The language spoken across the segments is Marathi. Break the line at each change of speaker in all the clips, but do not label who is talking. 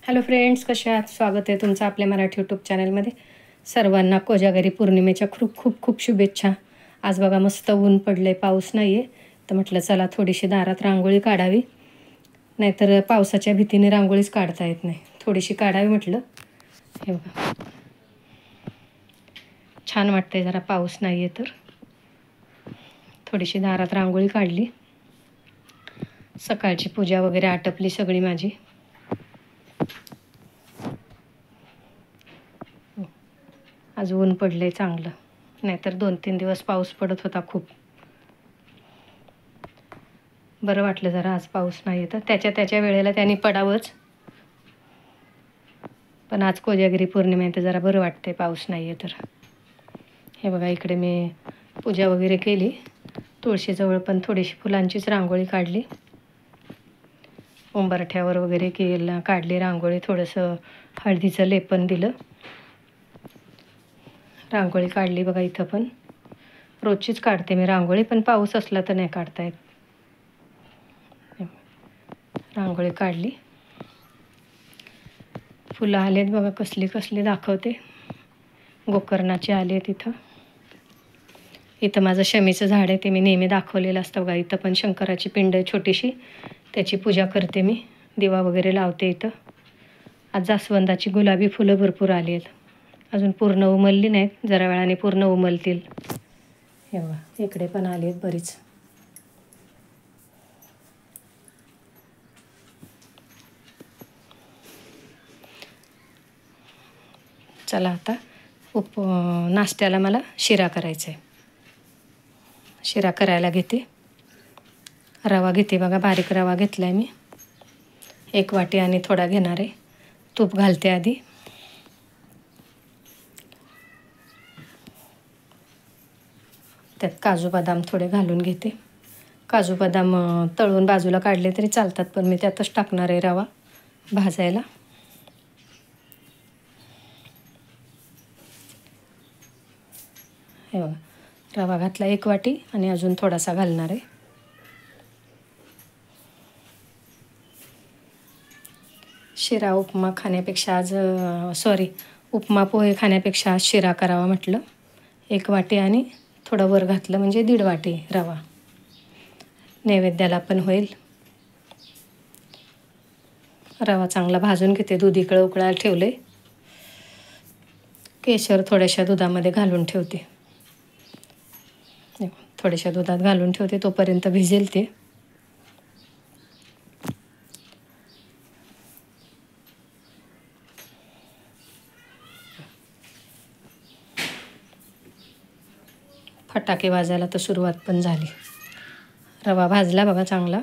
हॅलो फ्रेंड्स, कशा आहात? स्वागत आहे तुमचं आपल्या मराठी यूट्यूब चॅनलमध्ये. सर्वांना कोजागरी पौर्णिमेच्या खूप खूप खूप शुभेच्छा. आज बघा मस्त ऊन पडले, पाऊस नाही आहे, तर म्हटलं चला थोडीशी दारात रांगोळी काढावी. नाहीतर पावसाच्या भीतीने रांगोळीच काढता येत नाही. थोडीशी काढावी म्हटलं. हे बघा छान वाटतंय जरा पाऊस नाही आहे तर. थोडीशी दारात रांगोळी काढली. सकाळची पूजा वगैरे आटपली सगळी माझी. आज ऊन पडले चांगलं, नाहीतर 2-3 दिवस पाऊस पडत होता खूप. बरं वाटलं जरा आज पाऊस नाही तर त्याच्या वेळेला त्यांनी पडावंच. पण आज कोजागिरी पौर्णिमा तर जरा बरं वाटते पाऊस नाही तर. हे बघा इकडे मी पूजा वगैरे केली. तुळशीजवळ पण थोडीशी फुलांचीच रांगोळी काढली. उंबरठ्यावर वगैरे काढली रांगोळी. थोडंसं हळदीचं लेपन दिलं. रांगोळी काढली बघा. इथं पण रोजचीच काढते मी रांगोळी, पण पाऊस असला तर नाही काढता येत. रांगोळी काढली. फुलं आलेत बघा, कसली कसली दाखवते. गोकर्णाचे आलेत इथं. इथं माझं शमीचं झाड आहे, ते मी नेहमी दाखवलेलं असतं बघा. इथं पण शंकराची पिंड आहे छोटीशी, त्याची पूजा करते मी. दिवा वगैरे लावते इथं. आज जास्वंदाची गुलाबी फुलं भरपूर आली आहेत. अजून पूर्ण उमलली नाहीत, जरा वेळाने पूर्ण उमलतील. हे बघा इकडे पण आली आहेत बरीच. चला आता नाश्त्याला मला शिरा करायचा आहे. शिरा करायला घेते. रवा घेते बघा, बारीक रवा घेतला आहे मी. 1 वाटी आणि थोडा घेणार आहे. तूप घालते आधी. त्यात काजू बदाम थोडे घालून घेते. काजू बदाम तळून बाजूला काढले तरी चालतात, पण मी त्यातच टाकणार आहे रवा भाजायला. हे बघा रवा घातला 1 वाटी आणि अजून थोडासा घालणार आहे. शिरा उपमा खाण्यापेक्षा आज उपमा पोहे खाण्यापेक्षा आज शिरा करावा म्हटलं. 1 वाटी आणि थोडं वर घातलं म्हणजे 1.5 वाटी रवा. नैवेद्याला पण होईल. रवा चांगला भाजून घेते. दूध इकडं उकळायला ठेवले. केशर थोड्याशा दुधामध्ये घालून ठेवते. थोड्याशा दुधात घालून ठेवते, तोपर्यंत भिजेल ते. फटाके वाजायला तर सुरुवात पण झाली. रवा भाजला बघा चांगला.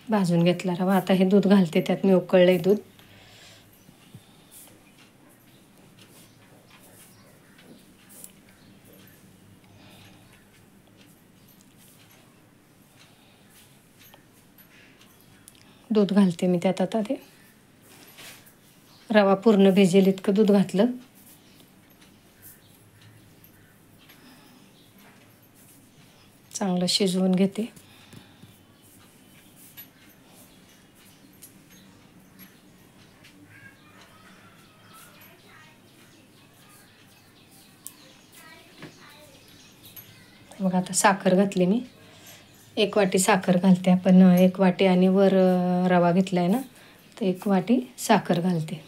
भाजून घेतला रवा. आता हे दूध घालते त्यात. मी उकळले दूध. दूध घालते मी त्यात आता. ते रवा पूर्ण भिजेल इतकं दूध घातलं. चांगलं शिजवून घेते. मग आता साखर घातली मी. 1 वाटी साखर घालते. आपण 1 वाटी आणि वर रवा घेतला आहे ना, तर 1 वाटी साखर घालते.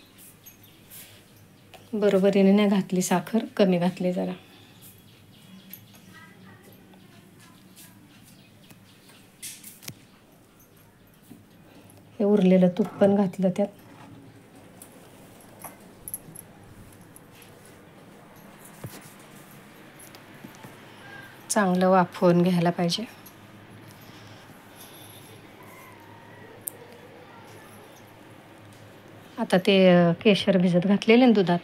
बरोबरीने नाही घातली साखर, कमी घातली जरा. हे उरलेलं तूप पण घातलं त्यात. चांगलं वाफवून घ्यायला पाहिजे. आता ते केशर भिजत घातलेले ना दुधात,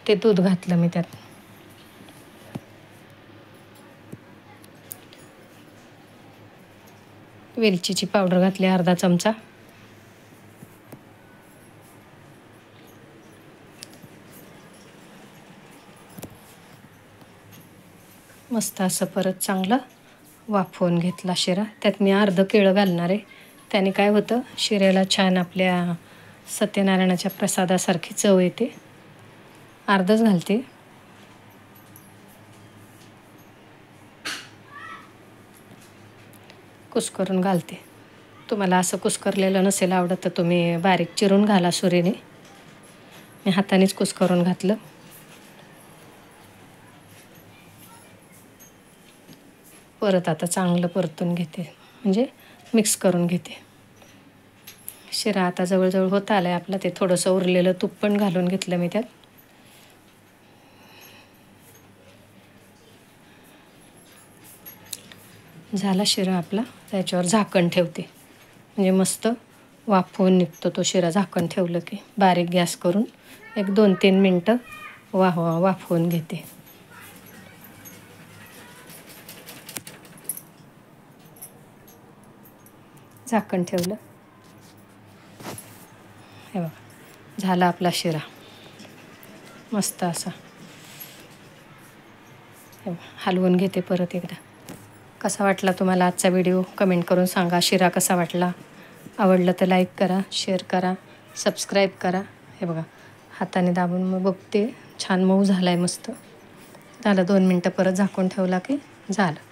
ते दूध घातलं मी त्यात. वेलचीची पावडर घातली अर्धा चमचा. मस्त असं परत चांगलं वाफवून घेतला शिरा. त्यात मी अर्ध केळं घालणार आहे. त्याने काय होतं, शिऱ्याला छान आपल्या सत्यनारायणाच्या प्रसादासारखी चव येते. अर्धच घालते. कुस्करून घालते. तुम्हाला असं कुस्करलेलं नसेल आवडत तर तुम्ही बारीक चिरून घाला सुरीने. मी हातानेच कुस्करून घातलं. परत आता चांगलं परतून घेते, म्हणजे मिक्स करून घेते. शिरा आता जवळजवळ होत आलाय आपला. ते थोडंसं उरलेलं तूप पण घालून घेतलं मी त्यात. झाला शिरा आपला. त्याच्यावर झाकण ठेवते, म्हणजे मस्त वाफवून निघतो तो शिरा. झाकण ठेवलं की बारीक गॅस करून एक 2-3 मिनटं वाफवून घेते. झाकण ठेवलं. हे बघा, झाला आपला शिरा मस्त असा. हे बघा, हलवून घेते परत एकदा. कसा वाटला तुम्हाला आजचा व्हिडिओ कमेंट करून सांगा. शिरा कसा वाटला? आवडलं तर लाईक करा, शेअर करा, सबस्क्राईब करा. हे बघा, हाताने दाबून मग बघते. छान मऊ झाला आहे मस्त. झालं 2 मिनटं परत झाकून ठेवला की झालं.